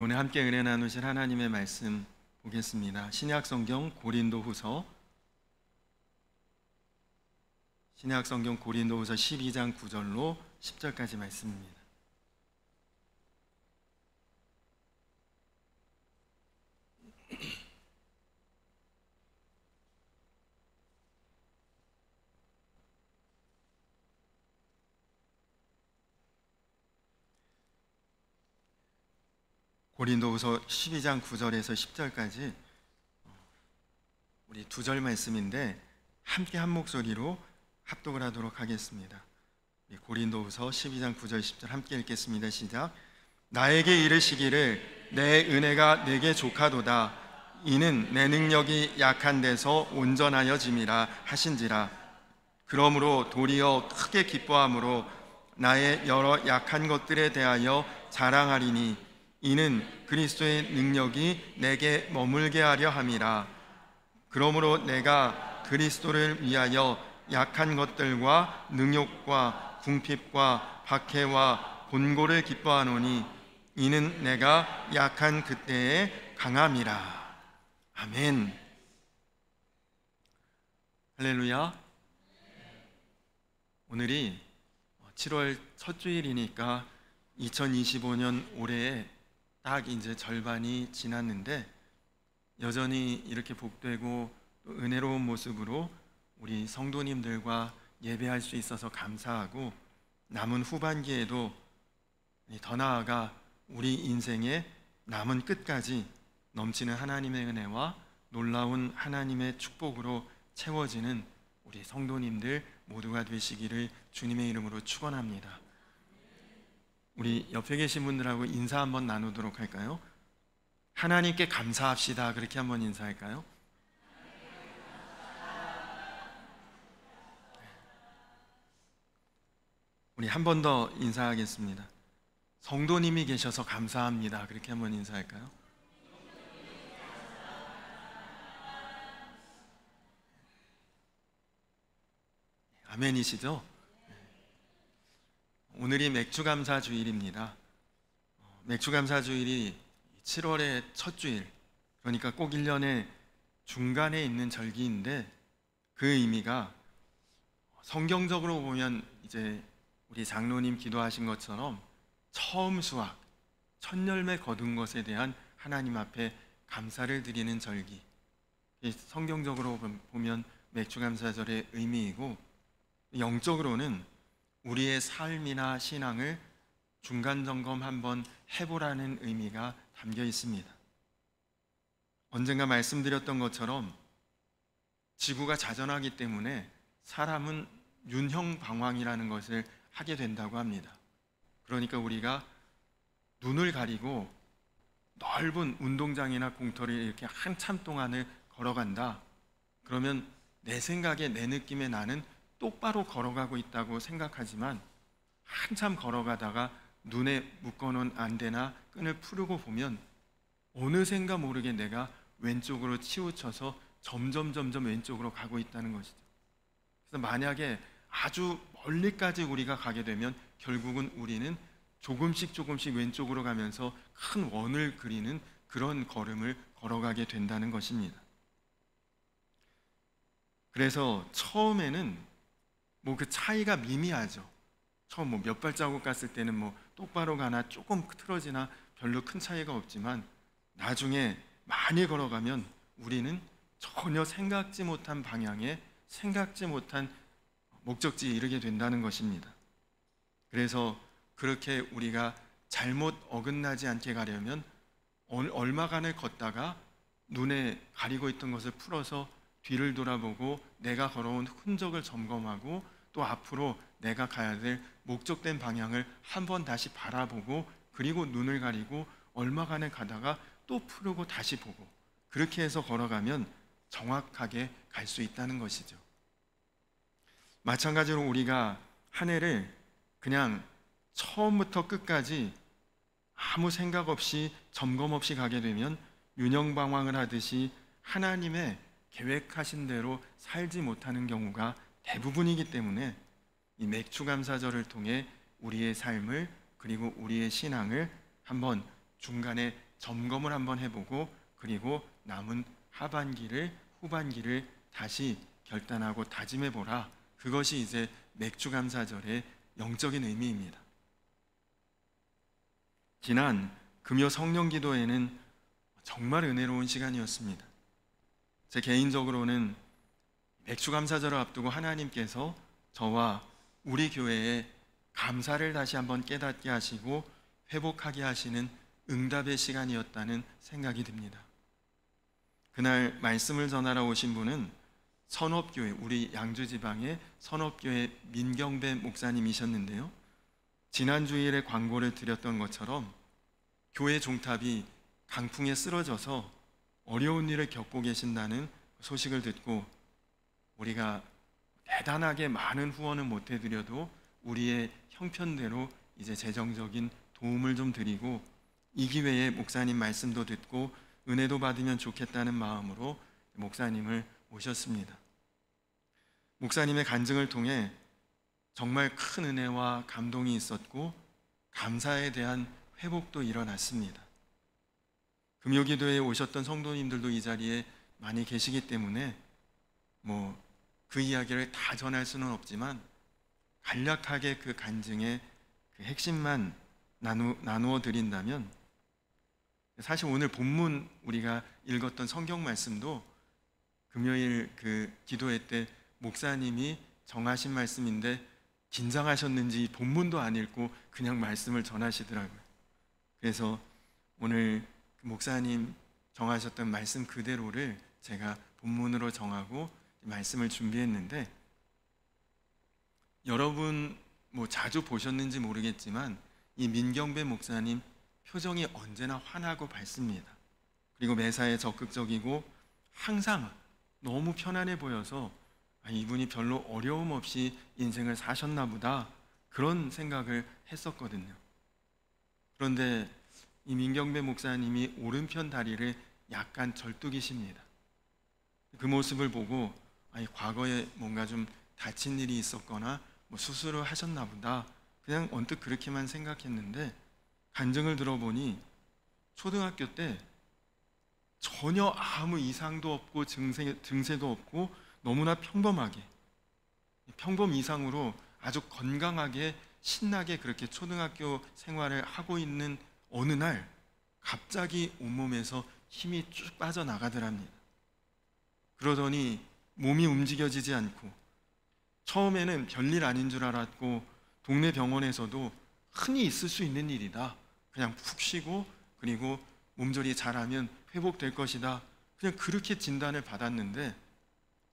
오늘 함께 은혜 나누실 하나님의 말씀 보겠습니다. 신약성경 고린도후서 12장 9절로 10절까지 말씀입니다. 고린도후서 12장 9절에서 10절까지 우리 두 절 말씀인데 함께 한 목소리로 합독을 하도록 하겠습니다. 고린도후서 12장 9절 10절 함께 읽겠습니다. 시작. 나에게 이르시기를 내 은혜가 내게 족하도다. 이는 내 능력이 약한 데서 온전하여짐이라 하신지라. 그러므로 도리어 크게 기뻐함으로 나의 여러 약한 것들에 대하여 자랑하리니 이는 그리스도의 능력이 내게 머물게 하려 함이라. 그러므로 내가 그리스도를 위하여 약한 것들과 능욕과 궁핍과 박해와 곤고를 기뻐하노니 이는 내가 약한 그때에 강함이라. 아멘. 할렐루야. 오늘이 7월 첫 주일이니까 2025년 올해에 딱 이제 절반이 지났는데 여전히 이렇게 복되고 또 은혜로운 모습으로 우리 성도님들과 예배할 수 있어서 감사하고, 남은 후반기에도 더 나아가 우리 인생의 남은 끝까지 넘치는 하나님의 은혜와 놀라운 하나님의 축복으로 채워지는 우리 성도님들 모두가 되시기를 주님의 이름으로 축원합니다. 우리 옆에 계신 분들하고 인사 한번 나누도록 할까요? 하나님께 감사합시다. 그렇게 한번 인사할까요? 우리 한 번 더 인사하겠습니다. 성도님이 계셔서 감사합니다. 그렇게 한번 인사할까요? 아멘이시죠? 오늘이 맥주감사 주일입니다. 맥주감사 주일이 7월의 첫 주일, 그러니까 꼭 1년의 중간에 있는 절기인데 그 의미가 성경적으로 보면 이제 우리 장로님 기도하신 것처럼 처음 수확, 첫 열매 거둔 것에 대한 하나님 앞에 감사를 드리는 절기, 성경적으로 보면 맥주감사절의 의미이고, 영적으로는 우리의 삶이나 신앙을 중간점검 한번 해보라는 의미가 담겨 있습니다. 언젠가 말씀드렸던 것처럼 지구가 자전하기 때문에 사람은 윤형방황이라는 것을 하게 된다고 합니다. 그러니까 우리가 눈을 가리고 넓은 운동장이나 공터를 이렇게 한참 동안을 걸어간다. 그러면 내 생각에, 내 느낌에 나는 똑바로 걸어가고 있다고 생각하지만 한참 걸어가다가 눈에 묶어놓은 안대나 끈을 풀고 보면 어느샌가 모르게 내가 왼쪽으로 치우쳐서 점점 왼쪽으로 가고 있다는 것이죠. 그래서 만약에 아주 멀리까지 우리가 가게 되면 결국은 우리는 조금씩 왼쪽으로 가면서 큰 원을 그리는 그런 걸음을 걸어가게 된다는 것입니다. 그래서 처음에는 그 차이가 미미하죠. 처음 몇 발자국 갔을 때는 똑바로 가나 조금 틀어지나 별로 큰 차이가 없지만 나중에 많이 걸어가면 우리는 전혀 생각지 못한 방향에, 생각지 못한 목적지에 이르게 된다는 것입니다. 그래서 그렇게 우리가 잘못 어긋나지 않게 가려면 얼마간을 걷다가 눈에 가리고 있던 것을 풀어서 뒤를 돌아보고 내가 걸어온 흔적을 점검하고 또 앞으로 내가 가야 될 목적된 방향을 한번 다시 바라보고, 그리고 눈을 가리고 얼마간을 가다가 또 풀고 다시 보고, 그렇게 해서 걸어가면 정확하게 갈 수 있다는 것이죠. 마찬가지로 우리가 한 해를 그냥 처음부터 끝까지 아무 생각 없이 점검 없이 가게 되면 윤형방황을 하듯이 하나님의 계획하신 대로 살지 못하는 경우가 대부분이기 때문에 이 맥주감사절을 통해 우리의 삶을, 그리고 우리의 신앙을 한번 중간에 점검을 한번 해보고 그리고 남은 후반기를 다시 결단하고 다짐해보라. 그것이 이제 맥주감사절의 영적인 의미입니다. 지난 금요 성령기도회는 정말 은혜로운 시간이었습니다. 제 개인적으로는 맥주감사절을 앞두고 하나님께서 저와 우리 교회에 감사를 다시 한번 깨닫게 하시고 회복하게 하시는 응답의 시간이었다는 생각이 듭니다. 그날 말씀을 전하러 오신 분은 선업교회, 우리 양주지방의 선업교회 민경배 목사님이셨는데요. 지난 주일에 광고를 드렸던 것처럼 교회 종탑이 강풍에 쓰러져서 어려운 일을 겪고 계신다는 소식을 듣고 우리가 대단하게 많은 후원은 못 해드려도 우리의 형편대로 이제 재정적인 도움을 좀 드리고 이 기회에 목사님 말씀도 듣고 은혜도 받으면 좋겠다는 마음으로 목사님을 모셨습니다. 목사님의 간증을 통해 정말 큰 은혜와 감동이 있었고 감사에 대한 회복도 일어났습니다. 금요기도에 오셨던 성도님들도 이 자리에 많이 계시기 때문에 그 이야기를 다 전할 수는 없지만 간략하게 그 간증의 그 핵심만 나누어 드린다면, 사실 오늘 본문 우리가 읽었던 성경 말씀도 금요일 그 기도회 때 목사님이 정하신 말씀인데 긴장하셨는지 본문도 안 읽고 그냥 말씀을 전하시더라고요. 그래서 오늘 그 목사님 정하셨던 말씀 그대로를 제가 본문으로 정하고 말씀을 준비했는데, 여러분 자주 보셨는지 모르겠지만 이 민경배 목사님 표정이 언제나 환하고 밝습니다. 그리고 매사에 적극적이고 항상 너무 편안해 보여서 이분이 별로 어려움 없이 인생을 사셨나 보다, 그런 생각을 했었거든요. 그런데 이 민경배 목사님이 오른편 다리를 약간 절뚝이십니다. 그 모습을 보고 과거에 뭔가 좀 다친 일이 있었거나 수술을 하셨나 보다, 그냥 언뜻 그렇게만 생각했는데 간증을 들어보니 초등학교 때 전혀 아무 이상도 없고 증세도 없고 너무나 평범하게, 평범 이상으로 아주 건강하게 신나게 그렇게 초등학교 생활을 하고 있는 어느 날 갑자기 온몸에서 힘이 쭉 빠져나가더랍니다. 그러더니 몸이 움직여지지 않고, 처음에는 별일 아닌 줄 알았고 동네 병원에서도 흔히 있을 수 있는 일이다, 그냥 푹 쉬고 그리고 몸조리 잘하면 회복될 것이다, 그냥 그렇게 진단을 받았는데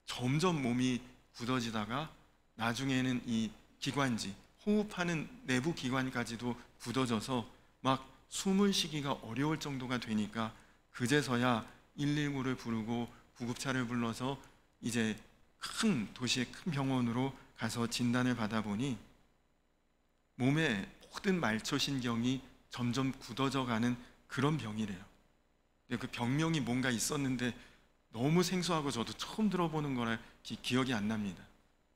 점점 몸이 굳어지다가 나중에는 이 기관지, 호흡하는 내부 기관까지도 굳어져서 막 숨을 쉬기가 어려울 정도가 되니까 그제서야 119를 부르고 구급차를 불러서 이제 큰 도시의 큰 병원으로 가서 진단을 받아보니 몸의 모든 말초신경이 점점 굳어져가는 그런 병이래요. 그 병명이 뭔가 있었는데 너무 생소하고 저도 처음 들어보는 거라 기억이 안 납니다.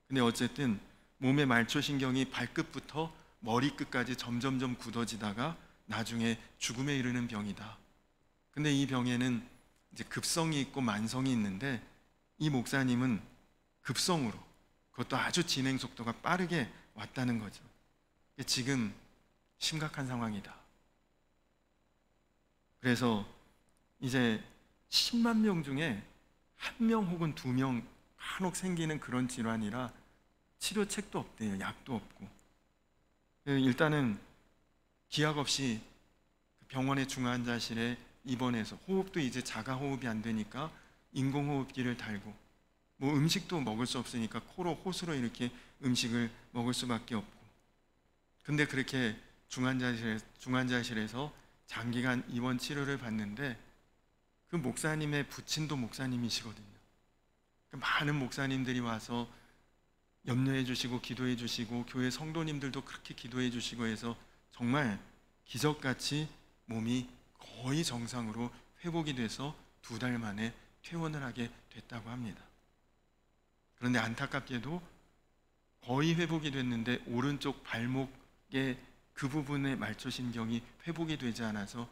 근데 어쨌든 몸의 말초신경이 발끝부터 머리끝까지 점점점 굳어지다가 나중에 죽음에 이르는 병이다. 근데 이 병에는 이제 급성이 있고 만성이 있는데 이 목사님은 급성으로, 그것도 아주 진행 속도가 빠르게 왔다는 거죠. 지금 심각한 상황이다. 그래서 이제 10만 명 중에 1명 혹은 2명 간혹 생기는 그런 질환이라 치료책도 없대요. 약도 없고. 일단은 기약 없이 병원의 중환자실에 입원해서 호흡도 이제 자가 호흡이 안 되니까 인공호흡기를 달고, 음식도 먹을 수 없으니까 코로 호수로 이렇게 음식을 먹을 수밖에 없고. 근데 그렇게 중환자실에서 장기간 입원 치료를 받는데 그 목사님의 부친도 목사님이시거든요. 많은 목사님들이 와서 염려해 주시고 기도해 주시고 교회 성도님들도 그렇게 기도해 주시고 해서 정말 기적같이 몸이 거의 정상으로 회복이 돼서 2달 만에 퇴원을 하게 됐다고 합니다. 그런데 안타깝게도 거의 회복이 됐는데 오른쪽 발목의 그 부분의 말초신경이 회복이 되지 않아서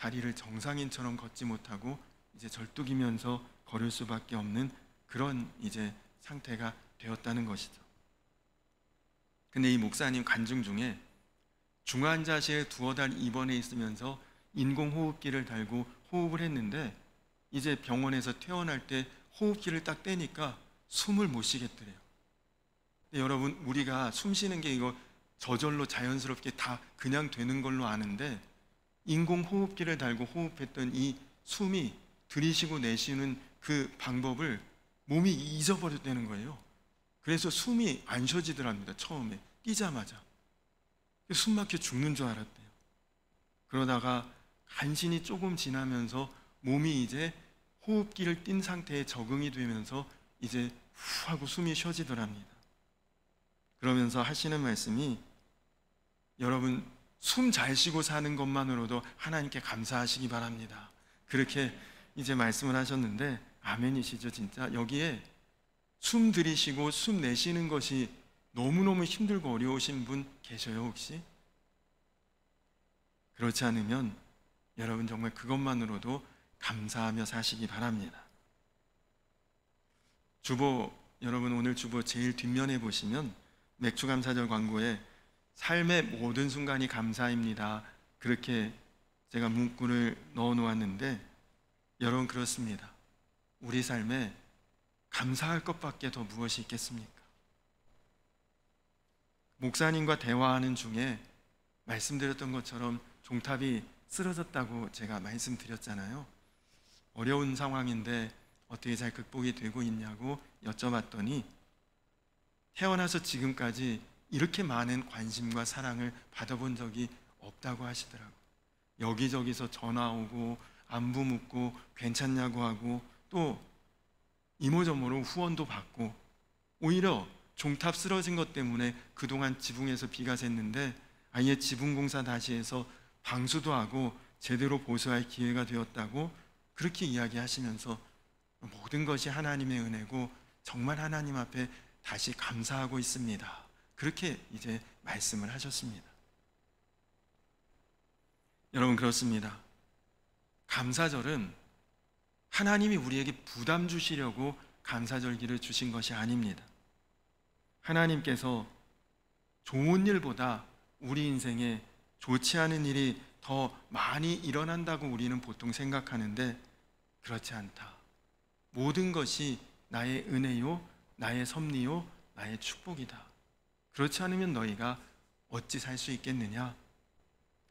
다리를 정상인처럼 걷지 못하고 이제 절뚝이면서 걸을 수밖에 없는 그런 이제 상태가 되었다는 것이죠. 근데 이 목사님 간증 중에 중환자실에 두어 달 입원해 있으면서 인공호흡기를 달고 호흡을 했는데 이제 병원에서 퇴원할 때 호흡기를 딱 떼니까 숨을 못 쉬겠더래요. 근데 여러분, 우리가 숨 쉬는 게 이거 저절로 자연스럽게 다 그냥 되는 걸로 아는데 인공호흡기를 달고 호흡했던 이 숨이 들이쉬고 내쉬는 그 방법을 몸이 잊어버렸다는 거예요. 그래서 숨이 안 쉬어지더랍니다. 처음에 뛰자마자 숨 막혀 죽는 줄 알았대요. 그러다가 간신히 조금 지나면서 몸이 이제 호흡기를 띈 상태에 적응이 되면서 이제 후 하고 숨이 쉬어지더랍니다. 그러면서 하시는 말씀이, 여러분 숨 잘 쉬고 사는 것만으로도 하나님께 감사하시기 바랍니다. 그렇게 이제 말씀을 하셨는데 아멘이시죠. 진짜 여기에 숨 들이쉬고 숨 내쉬는 것이 너무너무 힘들고 어려우신 분 계셔요 혹시? 그렇지 않으면 여러분 정말 그것만으로도 감사하며 사시기 바랍니다. 주보, 여러분 오늘 주보 제일 뒷면에 보시면 맥주감사절 광고에 삶의 모든 순간이 감사입니다, 그렇게 제가 문구를 넣어 놓았는데, 여러분 그렇습니다. 우리 삶에 감사할 것밖에 더 무엇이 있겠습니까? 목사님과 대화하는 중에 말씀드렸던 것처럼 종탑이 쓰러졌다고 제가 말씀드렸잖아요. 어려운 상황인데 어떻게 잘 극복이 되고 있냐고 여쭤봤더니 태어나서 지금까지 이렇게 많은 관심과 사랑을 받아본 적이 없다고 하시더라고요. 여기저기서 전화 오고 안부 묻고 괜찮냐고 하고 또 이모저모로 후원도 받고, 오히려 종탑 쓰러진 것 때문에 그동안 지붕에서 비가 샜는데 아예 지붕공사 다시 해서 방수도 하고 제대로 보수할 기회가 되었다고 그렇게 이야기하시면서 모든 것이 하나님의 은혜고 정말 하나님 앞에 다시 감사하고 있습니다, 그렇게 이제 말씀을 하셨습니다. 여러분 그렇습니다. 감사절은 하나님이 우리에게 부담 주시려고 감사절기를 주신 것이 아닙니다. 하나님께서 좋은 일보다 우리 인생에 좋지 않은 일이 더 많이 일어난다고 우리는 보통 생각하는데 그렇지 않다. 모든 것이 나의 은혜요, 나의 섭리요, 나의 축복이다. 그렇지 않으면 너희가 어찌 살 수 있겠느냐?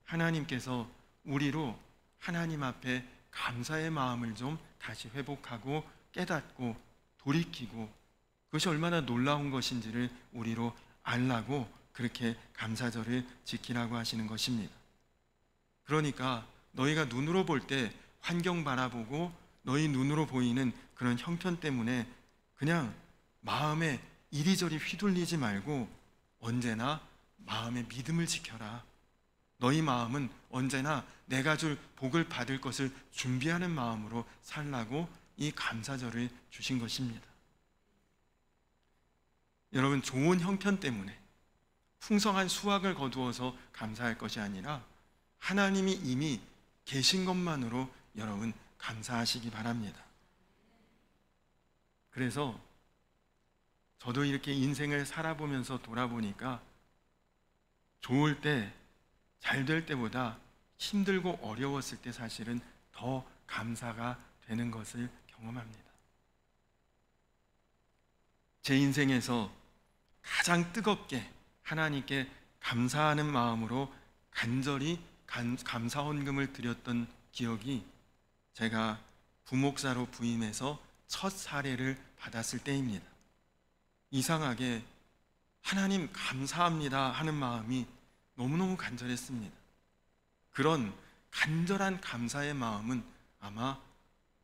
하나님께서 우리로 하나님 앞에 감사의 마음을 좀 다시 회복하고 깨닫고 돌이키고 그것이 얼마나 놀라운 것인지를 우리로 알라고 그렇게 감사절을 지키라고 하시는 것입니다. 그러니까 너희가 눈으로 볼 때 환경 바라보고 너희 눈으로 보이는 그런 형편 때문에 그냥 마음에 이리저리 휘둘리지 말고 언제나 마음의 믿음을 지켜라. 너희 마음은 언제나 내가 줄 복을 받을 것을 준비하는 마음으로 살라고 이 감사절을 주신 것입니다. 여러분, 좋은 형편 때문에 풍성한 수확을 거두어서 감사할 것이 아니라 하나님이 이미 계신 것만으로 여러분 감사하시기 바랍니다. 그래서 저도 이렇게 인생을 살아보면서 돌아보니까 좋을 때, 잘 될 때보다 힘들고 어려웠을 때 사실은 더 감사가 되는 것을 경험합니다. 제 인생에서 가장 뜨겁게 하나님께 감사하는 마음으로 간절히 감사 헌금을 드렸던 기억이 제가 부목사로 부임해서 첫 사례를 받았을 때입니다. 이상하게 하나님 감사합니다 하는 마음이 너무너무 간절했습니다. 그런 간절한 감사의 마음은 아마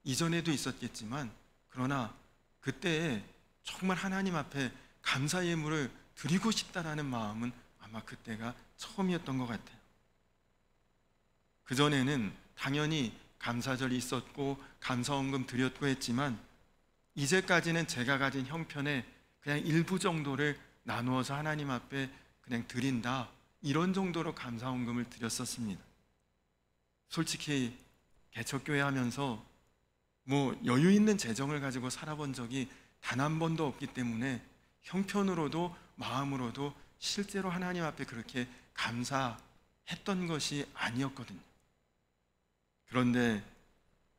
이전에도 있었겠지만 그러나 그때에 정말 하나님 앞에 감사 예물을 드리고 싶다라는 마음은 아마 그때가 처음이었던 것 같아요. 그전에는 당연히 감사절이 있었고 감사헌금 드렸고 했지만 이제까지는 제가 가진 형편에 그냥 일부 정도를 나누어서 하나님 앞에 그냥 드린다, 이런 정도로 감사헌금을 드렸었습니다. 솔직히 개척교회 하면서 뭐 여유 있는 재정을 가지고 살아본 적이 단 한 번도 없기 때문에 형편으로도 마음으로도 실제로 하나님 앞에 그렇게 감사했던 것이 아니었거든요. 그런데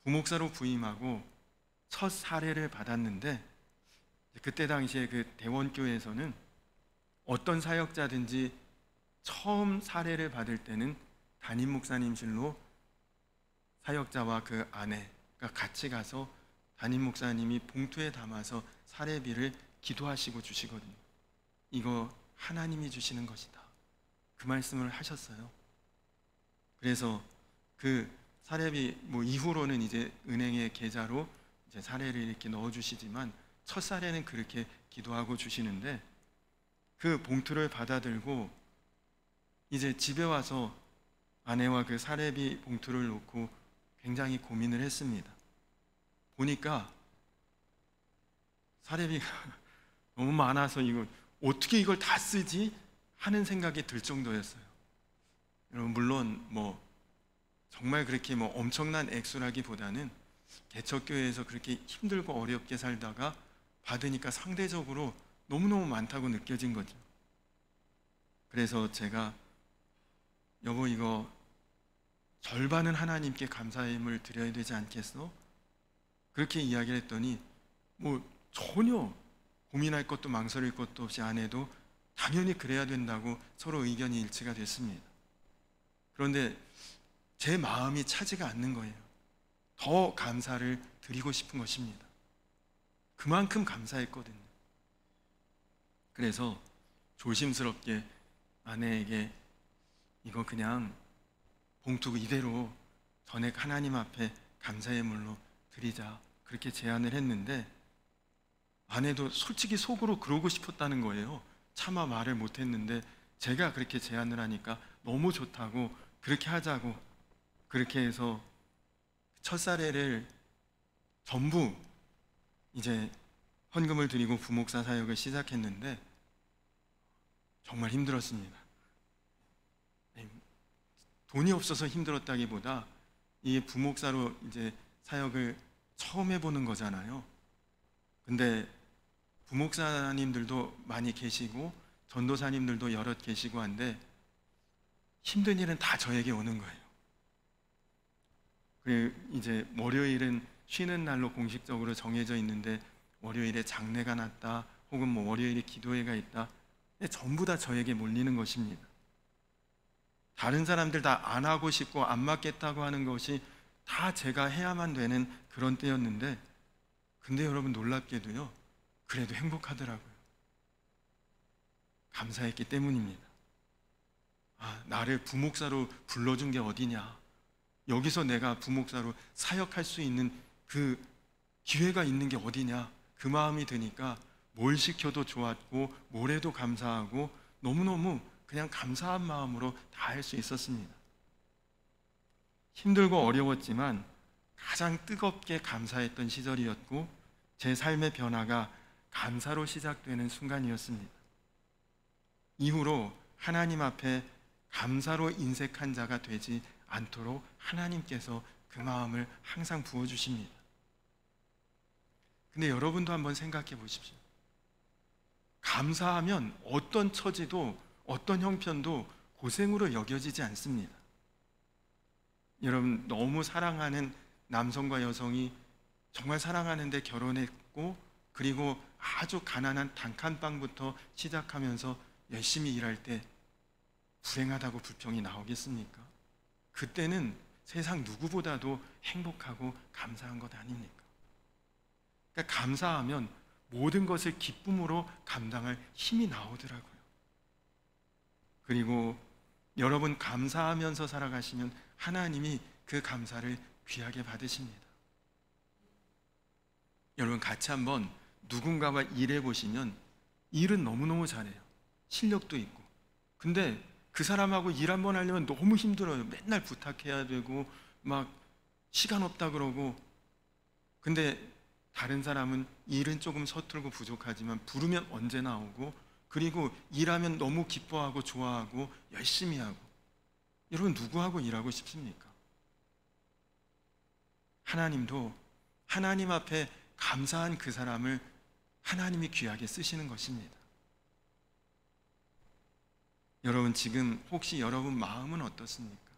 부목사로 부임하고 첫 사례를 받았는데, 그때 당시에 그 대원교회에서는 어떤 사역자든지 처음 사례를 받을 때는 담임 목사님실로 사역자와 그 아내가 같이 가서 담임 목사님이 봉투에 담아서 사례비를 기도하시고 주시거든요. 이거 하나님이 주시는 것이다, 그 말씀을 하셨어요. 그래서 그 사례비 뭐 이후로는 이제 은행의 계좌로 이제 사례를 이렇게 넣어 주시지만 첫 사례는 그렇게 기도하고 주시는데, 그 봉투를 받아들고 이제 집에 와서 아내와 그 사례비 봉투를 놓고 굉장히 고민을 했습니다. 보니까 사례비가 너무 많아서 이거 어떻게 이걸 다 쓰지 하는 생각이 들 정도였어요. 여러분, 물론 뭐 정말 그렇게 뭐 엄청난 액수라기보다는 개척교회에서 그렇게 힘들고 어렵게 살다가 받으니까 상대적으로 너무너무 많다고 느껴진 거죠. 그래서 제가 여보, 이거 절반은 하나님께 감사임을 드려야 되지 않겠어? 그렇게 이야기를 했더니 뭐 전혀 고민할 것도 망설일 것도 없이 아내도 당연히 그래야 된다고 서로 의견이 일치가 됐습니다. 그런데 제 마음이 차지가 않는 거예요. 더 감사를 드리고 싶은 것입니다. 그만큼 감사했거든요. 그래서 조심스럽게 아내에게 이거 그냥 봉투 이대로 전액 하나님 앞에 감사의 물로 드리자, 그렇게 제안을 했는데 아내도 솔직히 속으로 그러고 싶었다는 거예요. 차마 말을 못했는데 제가 그렇게 제안을 하니까 너무 좋다고 그렇게 하자고, 그렇게 해서 첫 사례를 전부 이제 헌금을 드리고 부목사 사역을 시작했는데 정말 힘들었습니다. 돈이 없어서 힘들었다기보다 이게 부목사로 이제 사역을 처음 해보는 거잖아요. 근데 부목사님들도 많이 계시고 전도사님들도 여럿 계시고 한데 힘든 일은 다 저에게 오는 거예요. 그리고 이제 월요일은 쉬는 날로 공식적으로 정해져 있는데 월요일에 장례가 났다, 혹은 뭐 월요일에 기도회가 있다, 전부 다 저에게 몰리는 것입니다. 다른 사람들 다 안 하고 싶고 안 맡겠다고 하는 것이 다 제가 해야만 되는 그런 때였는데, 근데 여러분 놀랍게도요, 그래도 행복하더라고요. 감사했기 때문입니다. 나를 부목사로 불러준 게 어디냐, 여기서 내가 부목사로 사역할 수 있는 그 기회가 있는 게 어디냐, 그 마음이 드니까 뭘 시켜도 좋았고 뭘 해도 감사하고 너무너무 그냥 감사한 마음으로 다 할 수 있었습니다. 힘들고 어려웠지만 가장 뜨겁게 감사했던 시절이었고 제 삶의 변화가 감사로 시작되는 순간이었습니다. 이후로 하나님 앞에 감사로 인색한 자가 되지 않도록 하나님께서 그 마음을 항상 부어주십니다. 근데 여러분도 한번 생각해 보십시오. 감사하면 어떤 처지도 어떤 형편도 고생으로 여겨지지 않습니다. 여러분, 너무 사랑하는 남성과 여성이 정말 사랑하는데 결혼했고, 그리고 아주 가난한 단칸방부터 시작하면서 열심히 일할 때 불행하다고 불평이 나오겠습니까? 그때는 세상 누구보다도 행복하고 감사한 것 아닙니까? 그러니까 감사하면 모든 것을 기쁨으로 감당할 힘이 나오더라고요. 그리고 여러분, 감사하면서 살아가시면 하나님이 그 감사를 귀하게 받으십니다. 여러분, 같이 한번 누군가와 일해 보시면 일은 너무너무 잘해요. 실력도 있고. 근데 그 사람하고 일 한번 하려면 너무 힘들어요. 맨날 부탁해야 되고 막 시간 없다 그러고. 근데 다른 사람은 일은 조금 서툴고 부족하지만 부르면 언제나 오고, 그리고 일하면 너무 기뻐하고 좋아하고 열심히 하고. 여러분, 누구하고 일하고 싶습니까? 하나님도 하나님 앞에 감사한 그 사람을 하나님이 귀하게 쓰시는 것입니다. 여러분, 지금 혹시 여러분 마음은 어떻습니까?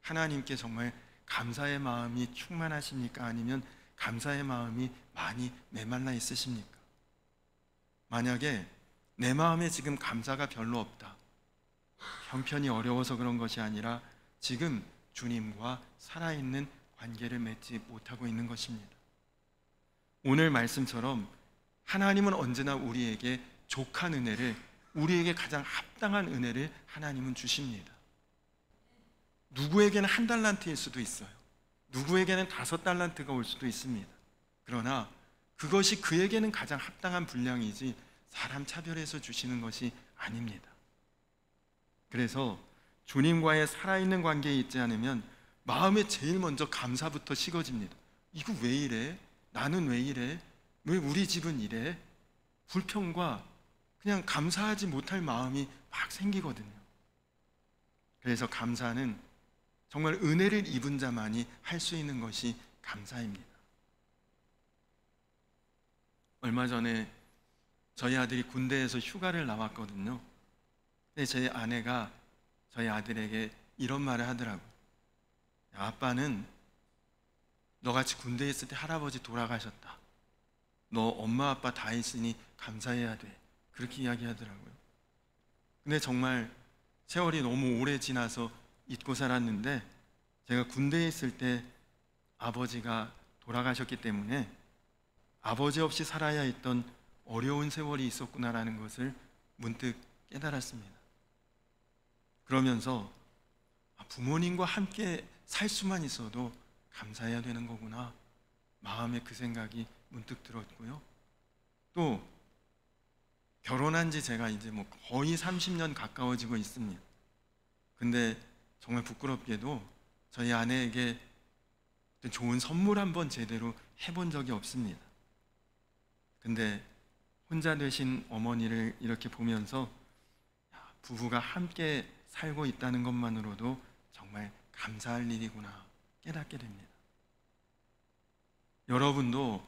하나님께 정말 감사의 마음이 충만하십니까? 아니면 감사의 마음이 많이 메말라 있으십니까? 만약에 내 마음에 지금 감사가 별로 없다, 형편이 어려워서 그런 것이 아니라 지금 주님과 살아있는 관계를 맺지 못하고 있는 것입니다. 오늘 말씀처럼 하나님은 언제나 우리에게 족한 은혜를, 우리에게 가장 합당한 은혜를 하나님은 주십니다. 누구에게는 1달란트일 수도 있어요. 누구에게는 5달란트가 올 수도 있습니다. 그러나 그것이 그에게는 가장 합당한 분량이지 사람 차별해서 주시는 것이 아닙니다. 그래서 주님과의 살아있는 관계에 있지 않으면 마음에 제일 먼저 감사부터 식어집니다. 이거 왜 이래? 나는 왜 이래? 왜 우리 집은 이래? 불평과 그냥 감사하지 못할 마음이 막 생기거든요. 그래서 감사는 정말 은혜를 입은 자만이 할 수 있는 것이 감사입니다. 얼마 전에 저희 아들이 군대에서 휴가를 나왔거든요. 근데 제 아내가 저희 아들에게 이런 말을 하더라고요. 아빠는 너같이 군대에 있을 때 할아버지 돌아가셨다. 너 엄마 아빠 다 있으니 감사해야 돼. 그렇게 이야기하더라고요. 근데 정말 세월이 너무 오래 지나서 잊고 살았는데, 제가 군대에 있을 때 아버지가 돌아가셨기 때문에 아버지 없이 살아야 했던 어려운 세월이 있었구나라는 것을 문득 깨달았습니다. 그러면서 부모님과 함께 살 수만 있어도 감사해야 되는 거구나, 마음에 그 생각이 문득 들었고요. 또 결혼한 지 제가 이제 거의 30년 가까워지고 있습니다. 근데 정말 부끄럽게도 저희 아내에게 좋은 선물 한번 제대로 해본 적이 없습니다. 근데 혼자 되신 어머니를 이렇게 보면서 부부가 함께 살고 있다는 것만으로도 정말 감사할 일이구나 깨닫게 됩니다. 여러분도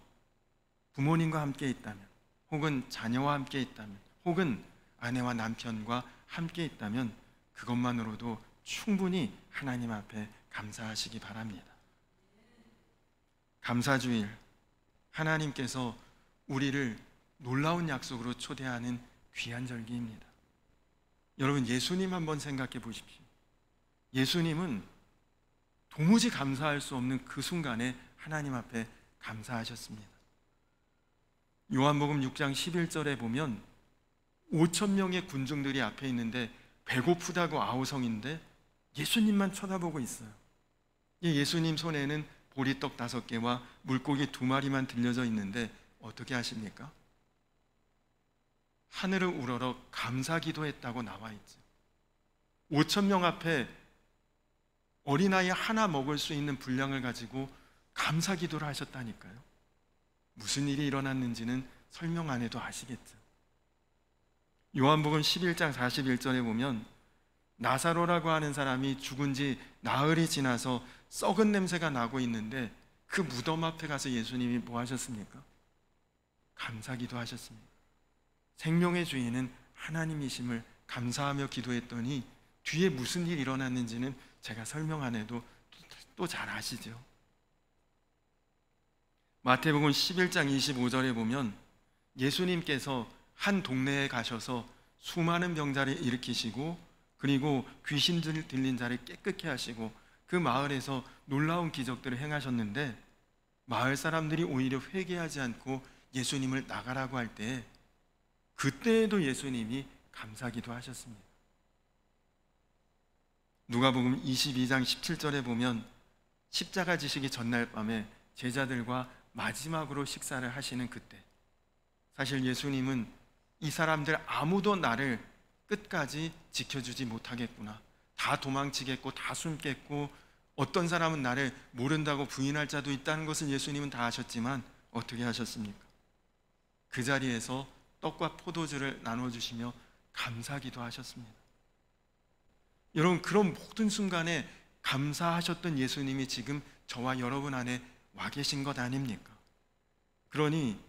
부모님과 함께 있다면, 혹은 자녀와 함께 있다면, 혹은 아내와 남편과 함께 있다면 그것만으로도 충분히 하나님 앞에 감사하시기 바랍니다. 감사주일, 하나님께서 우리를 놀라운 약속으로 초대하는 귀한 절기입니다. 여러분, 예수님 한번 생각해 보십시오. 예수님은 도무지 감사할 수 없는 그 순간에 하나님 앞에 감사하셨습니다. 요한복음 6장 11절에 보면 5,000명의 군중들이 앞에 있는데 배고프다고 아우성인데 예수님만 쳐다보고 있어요. 예수님 손에는 보리떡 5개와 물고기 2마리만 들려져 있는데 어떻게 하십니까? 하늘을 우러러 감사 기도했다고 나와 있죠. 5,000명 앞에 어린아이 하나 먹을 수 있는 분량을 가지고 감사 기도를 하셨다니까요. 무슨 일이 일어났는지는 설명 안 해도 아시겠죠. 요한복음 11장 41절에 보면 나사로라고 하는 사람이 죽은 지 나흘이 지나서 썩은 냄새가 나고 있는데 그 무덤 앞에 가서 예수님이 뭐 하셨습니까? 감사 기도하셨습니다. 생명의 주인은 하나님이심을 감사하며 기도했더니 뒤에 무슨 일이 일어났는지는 제가 설명 안 해도 또 잘 아시죠. 마태복음 11장 25절에 보면 예수님께서 한 동네에 가셔서 수많은 병자를 일으키시고, 그리고 귀신 들린 자를 깨끗게 하시고 그 마을에서 놀라운 기적들을 행하셨는데, 마을 사람들이 오히려 회개하지 않고 예수님을 나가라고 할 때 그때에도 예수님이 감사기도 하셨습니다. 누가복음 22장 17절에 보면 십자가 지시기 전날 밤에 제자들과 마지막으로 식사를 하시는 그때, 사실 예수님은 이 사람들 아무도 나를 끝까지 지켜주지 못하겠구나, 다 도망치겠고 다 숨겠고 어떤 사람은 나를 모른다고 부인할 자도 있다는 것을 예수님은 다 아셨지만 어떻게 하셨습니까? 그 자리에서 떡과 포도주를 나눠주시며 감사기도 하셨습니다. 여러분, 그런 모든 순간에 감사하셨던 예수님이 지금 저와 여러분 안에 와 계신 것 아닙니까? 그러니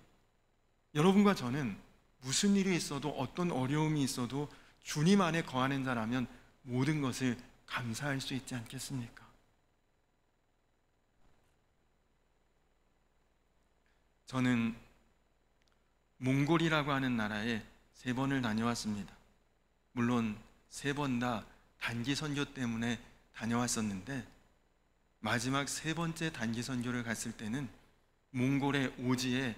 여러분과 저는 무슨 일이 있어도 어떤 어려움이 있어도 주님 안에 거하는 자라면 모든 것을 감사할 수 있지 않겠습니까? 저는 몽골이라고 하는 나라에 3번을 다녀왔습니다. 물론 3번 다 단기 선교 때문에 다녀왔었는데 마지막 3번째 단기 선교를 갔을 때는 몽골의 오지에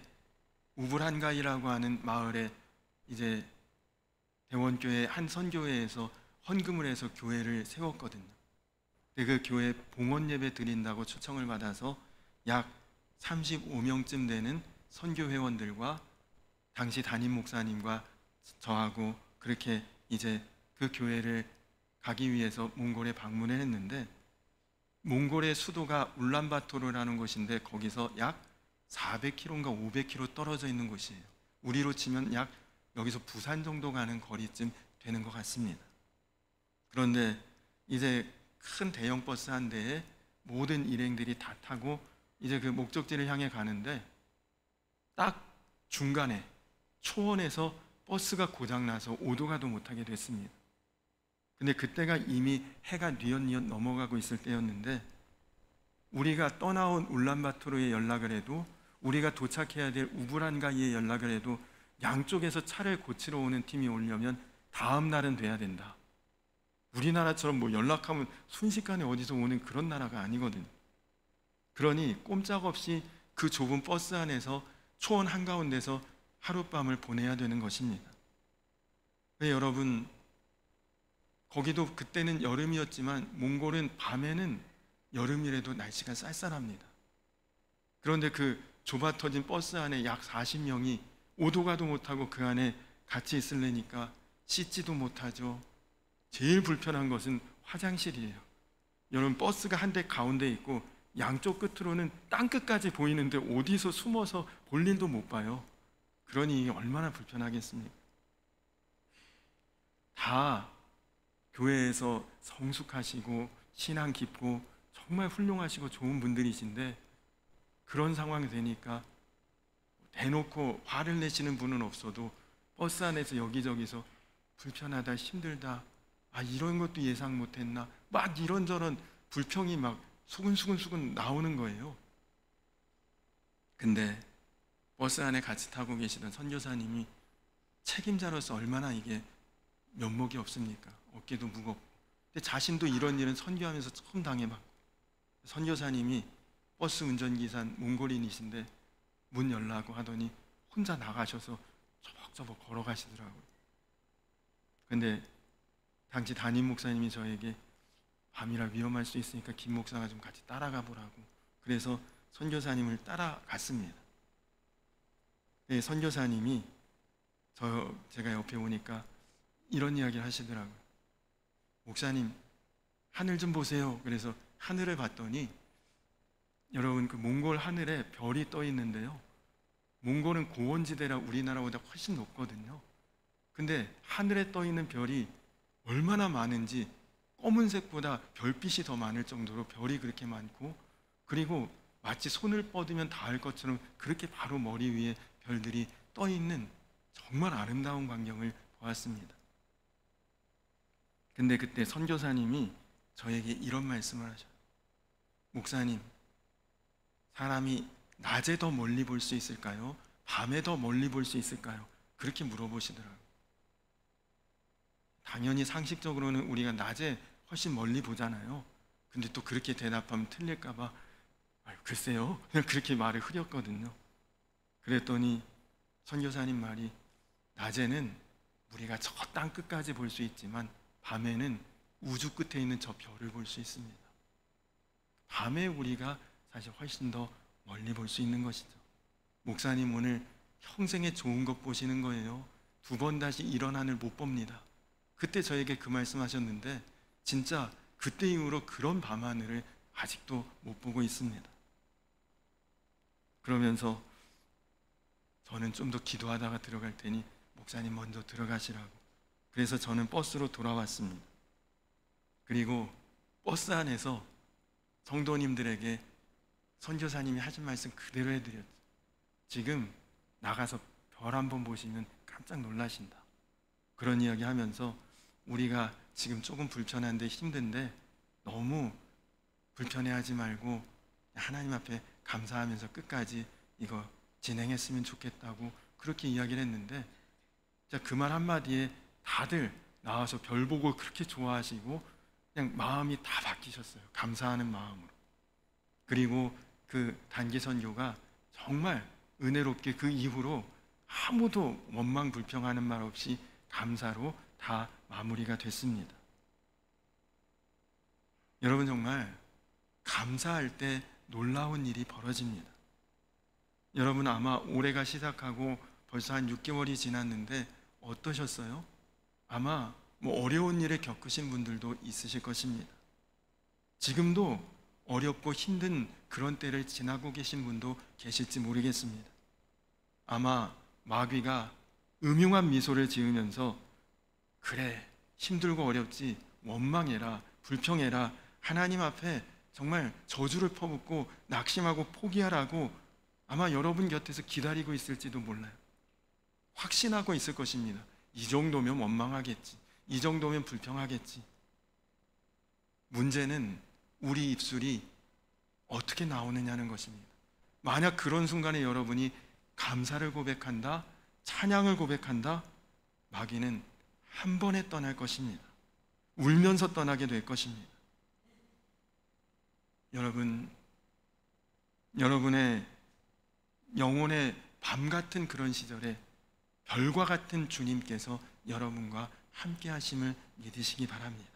우불한가이라고 하는 마을에 이제 대원교회 한 선교회에서 헌금을 해서 교회를 세웠거든요. 근데 그 교회 봉헌 예배 드린다고 초청을 받아서 약 35명쯤 되는 선교 회원들과 당시 담임 목사님과 저하고 그렇게 이제 그 교회를 가기 위해서 몽골에 방문을 했는데 몽골의 수도가 울란바토르라는 곳인데 거기서 약 400km인가 500km 떨어져 있는 곳이에요. 우리로 치면 약 여기서 부산 정도 가는 거리쯤 되는 것 같습니다. 그런데 이제 큰 대형 버스 한 대에 모든 일행들이 다 타고 이제 그 목적지를 향해 가는데 딱 중간에 초원에서 버스가 고장나서 오도 가도 못하게 됐습니다. 근데 그때가 이미 해가 뉘엿뉘엿 넘어가고 있을 때였는데 우리가 떠나온 울란바토르에 연락을 해도 우리가 도착해야 될 우불한가이에 연락을 해도 양쪽에서 차를 고치러 오는 팀이 오려면 다음 날은 돼야 된다. 우리나라처럼 뭐 연락하면 순식간에 어디서 오는 그런 나라가 아니거든. 그러니 꼼짝없이 그 좁은 버스 안에서 초원 한가운데서 하룻밤을 보내야 되는 것입니다. 네, 여러분, 거기도 그때는 여름이었지만 몽골은 밤에는 여름이라도 날씨가 쌀쌀합니다. 그런데 그 좁아 터진 버스 안에 약 40명이 오도 가도 못하고 그 안에 같이 있으려니까 씻지도 못하죠. 제일 불편한 것은 화장실이에요. 여러분, 버스가 한 대 가운데 있고 양쪽 끝으로는 땅 끝까지 보이는데 어디서 숨어서 볼 일도 못 봐요. 그러니 얼마나 불편하겠습니까? 다 교회에서 성숙하시고 신앙 깊고 정말 훌륭하시고 좋은 분들이신데 그런 상황이 되니까 대놓고 화를 내시는 분은 없어도 버스 안에서 여기저기서 불편하다, 힘들다, 아 이런 것도 예상 못했나, 막 이런저런 불평이 막 수근수근 나오는 거예요. 근데 버스 안에 같이 타고 계시던 선교사님이 책임자로서 얼마나 이게 면목이 없습니까? 어깨도 무겁고. 근데 자신도 이런 일은 선교하면서 처음 당해봤고 선교사님이 버스 운전기사 몽골인이신데 문 열라고 하더니 혼자 나가셔서 저벅저벅 걸어가시더라고요. 근데 당시 담임 목사님이 저에게 밤이라 위험할 수 있으니까 김 목사가 좀 같이 따라가 보라고 그래서 선교사님을 따라갔습니다. 네, 선교사님이 제가 옆에 오니까 이런 이야기를 하시더라고요. 목사님, 하늘 좀 보세요. 그래서 하늘을 봤더니 여러분 그 몽골 하늘에 별이 떠 있는데요. 몽골은 고원지대라 우리나라보다 훨씬 높거든요. 근데 하늘에 떠 있는 별이 얼마나 많은지 검은색보다 별빛이 더 많을 정도로 별이 그렇게 많고 그리고 마치 손을 뻗으면 닿을 것처럼 그렇게 바로 머리 위에 별들이 떠 있는 정말 아름다운 광경을 보았습니다. 근데 그때 선교사님이 저에게 이런 말씀을 하셔요. 목사님, 사람이 낮에 더 멀리 볼 수 있을까요? 밤에 더 멀리 볼 수 있을까요? 그렇게 물어보시더라고요. 당연히 상식적으로는 우리가 낮에 훨씬 멀리 보잖아요. 근데 또 그렇게 대답하면 틀릴까봐 글쎄요, 그냥 그렇게 말을 흐렸거든요. 그랬더니 선교사님 말이 낮에는 우리가 저 땅 끝까지 볼 수 있지만 밤에는 우주 끝에 있는 저 별을 볼 수 있습니다. 밤에 우리가 사실 훨씬 더 멀리 볼 수 있는 것이죠. 목사님 오늘 평생에 좋은 것 보시는 거예요. 2번 다시 이런 하늘 못 봅니다. 그때 저에게 그 말씀하셨는데 진짜 그때 이후로 그런 밤하늘을 아직도 못 보고 있습니다. 그러면서 저는 좀 더 기도하다가 들어갈 테니 목사님 먼저 들어가시라고. 그래서 저는 버스로 돌아왔습니다. 그리고 버스 안에서 성도님들에게 선교사님이 하신 말씀 그대로 해드렸죠. 지금 나가서 별 한번 보시면 깜짝 놀라신다. 그런 이야기 하면서 우리가 지금 조금 불편한데 힘든데 너무 불편해하지 말고 하나님 앞에 감사하면서 끝까지 이거 진행했으면 좋겠다고 그렇게 이야기를 했는데, 그 말 한마디에 다들 나와서 별 보고 그렇게 좋아하시고 그냥 마음이 다 바뀌셨어요. 감사하는 마음으로. 그리고 그 단기 선교가 정말 은혜롭게 그 이후로 아무도 원망 불평하는 말 없이 감사로 다 마무리가 됐습니다. 여러분, 정말 감사할 때 놀라운 일이 벌어집니다. 여러분, 아마 올해가 시작하고 벌써 한 6개월이 지났는데 어떠셨어요? 아마 어려운 일을 겪으신 분들도 있으실 것입니다. 지금도 어렵고 힘든 그런 때를 지나고 계신 분도 계실지 모르겠습니다. 아마 마귀가 음흉한 미소를 지으면서 그래, 힘들고 어렵지, 원망해라, 불평해라, 하나님 앞에 정말 저주를 퍼붓고 낙심하고 포기하라고 아마 여러분 곁에서 기다리고 있을지도 몰라요. 확신하고 있을 것입니다. 이 정도면 원망하겠지, 이 정도면 불평하겠지. 문제는 우리 입술이 어떻게 나오느냐는 것입니다. 만약 그런 순간에 여러분이 감사를 고백한다, 찬양을 고백한다, 마귀는 한 번에 떠날 것입니다. 울면서 떠나게 될 것입니다. 여러분의 영혼의 밤 같은 그런 시절에 별과 같은 주님께서 여러분과 함께 하심을 믿으시기 바랍니다.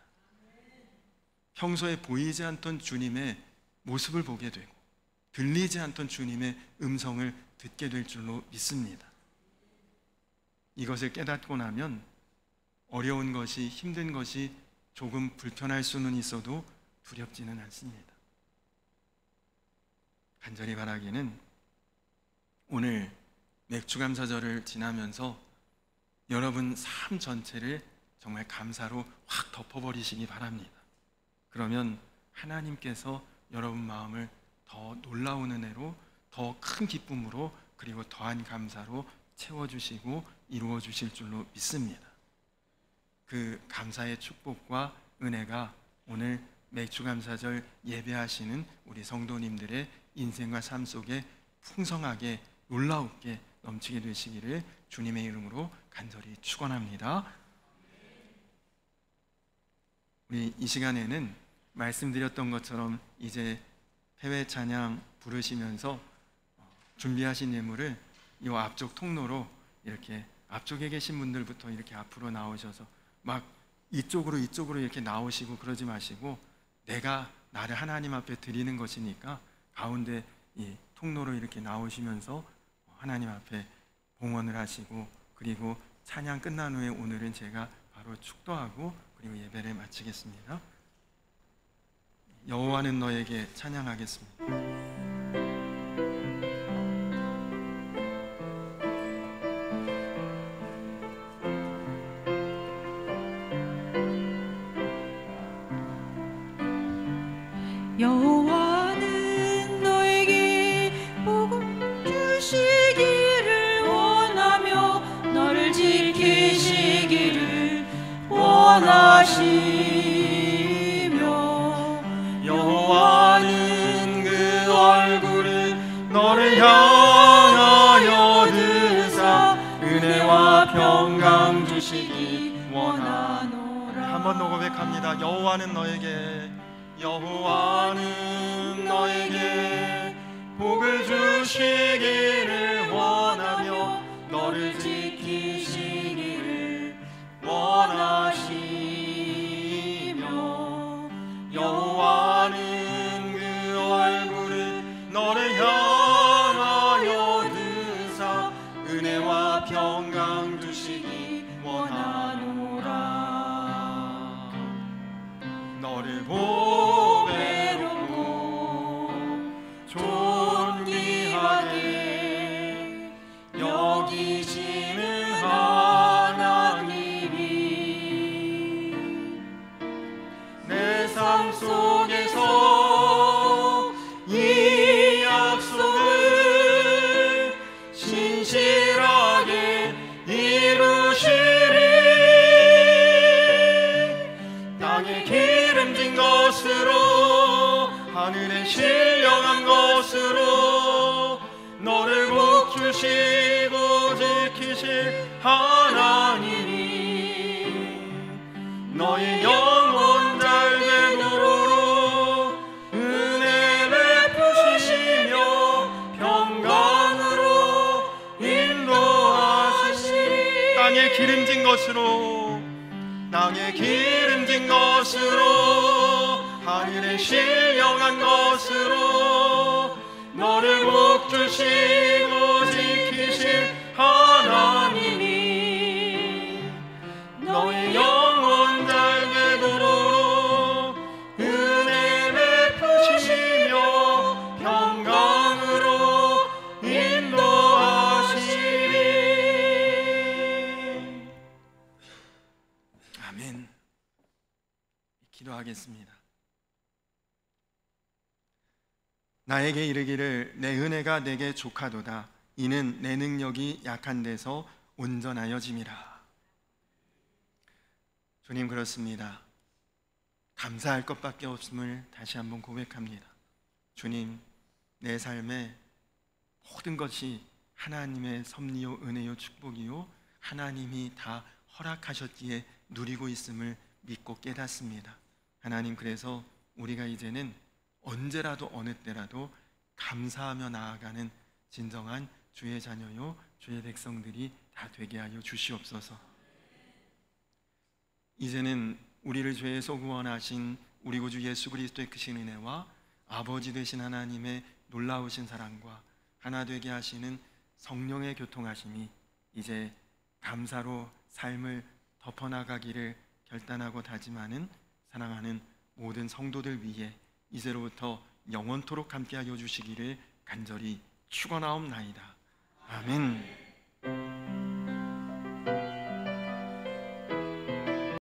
평소에 보이지 않던 주님의 모습을 보게 되고 들리지 않던 주님의 음성을 듣게 될 줄로 믿습니다. 이것을 깨닫고 나면 어려운 것이, 힘든 것이 조금 불편할 수는 있어도 두렵지는 않습니다. 간절히 바라기는 오늘 맥주감사절을 지나면서 여러분 삶 전체를 정말 감사로 확 덮어버리시기 바랍니다. 그러면 하나님께서 여러분 마음을 더 놀라운 은혜로, 더 큰 기쁨으로, 그리고 더한 감사로 채워주시고 이루어주실 줄로 믿습니다. 그 감사의 축복과 은혜가 오늘 맥주감사절 예배하시는 우리 성도님들의 인생과 삶 속에 풍성하게 놀라우게 넘치게 되시기를 주님의 이름으로 간절히 축원합니다. 우리 이 시간에는 말씀드렸던 것처럼 이제 해외 찬양 부르시면서 준비하신 예물을 이 앞쪽 통로로 이렇게 앞쪽에 계신 분들부터 이렇게 앞으로 나오셔서 막 이쪽으로 이렇게 나오시고 그러지 마시고, 내가 나를 하나님 앞에 드리는 것이니까 가운데 이 통로로 이렇게 나오시면서 하나님 앞에 봉헌을 하시고, 그리고 찬양 끝난 후에 오늘은 제가 바로 축도하고 그리고 예배를 마치겠습니다. 여호와는 너에게 찬양하겠습니다. 여호와는 너에게 복음 주시기를 원하며 너를 지키시기를 원하시며, 여호와는 그 얼굴을 너를 향하여 드사 은혜와 평강 주시기 원하노라. 한 번 더 고백합니다. 여호와는 너에게 복을 주시기를 원하며 너를 지키시기를 원하시며, 여호와는 그 얼굴을 너를 향하여 드사 은혜와 평강 주시기 원하노라. 너를 보배롭고 존귀하게 여기시는 하나님이 내 삶 속에서 이 하나님이 너의 영혼 잘 되도록 은혜 베푸시며 평강으로 인도하시리. 땅에 기름진 것으로 하늘에 신령한 것으로 너를 복주시고 지키실 하나님이 너의 영혼 잘 되도록 은혜 베푸시며 평강으로 인도하시리. 아멘. 기도하겠습니다. 나에게 이르기를 내 은혜가 내게 족하도다. 이는 내 능력이 약한 데서 온전하여짐이라. 주님, 그렇습니다. 감사할 것밖에 없음을 다시 한번 고백합니다. 주님, 내 삶에 모든 것이 하나님의 섭리요 은혜요 축복이요 하나님이 다 허락하셨기에 누리고 있음을 믿고 깨닫습니다. 하나님, 그래서 우리가 이제는 언제라도 어느 때라도 감사하며 나아가는 진정한 주의 자녀요 주의 백성들이 다 되게 하여 주시옵소서. 이제는 우리를 죄에서 구원하신 우리 구주 예수 그리스도의 크신 은혜와 아버지 되신 하나님의 놀라우신 사랑과 하나 되게 하시는 성령의 교통하심이 이제 감사로 삶을 덮어나가기를 결단하고 다짐하는 사랑하는 모든 성도들 위해 이제로부터 영원토록 함께하여 주시기를 간절히 축원하옵나이다. 아멘.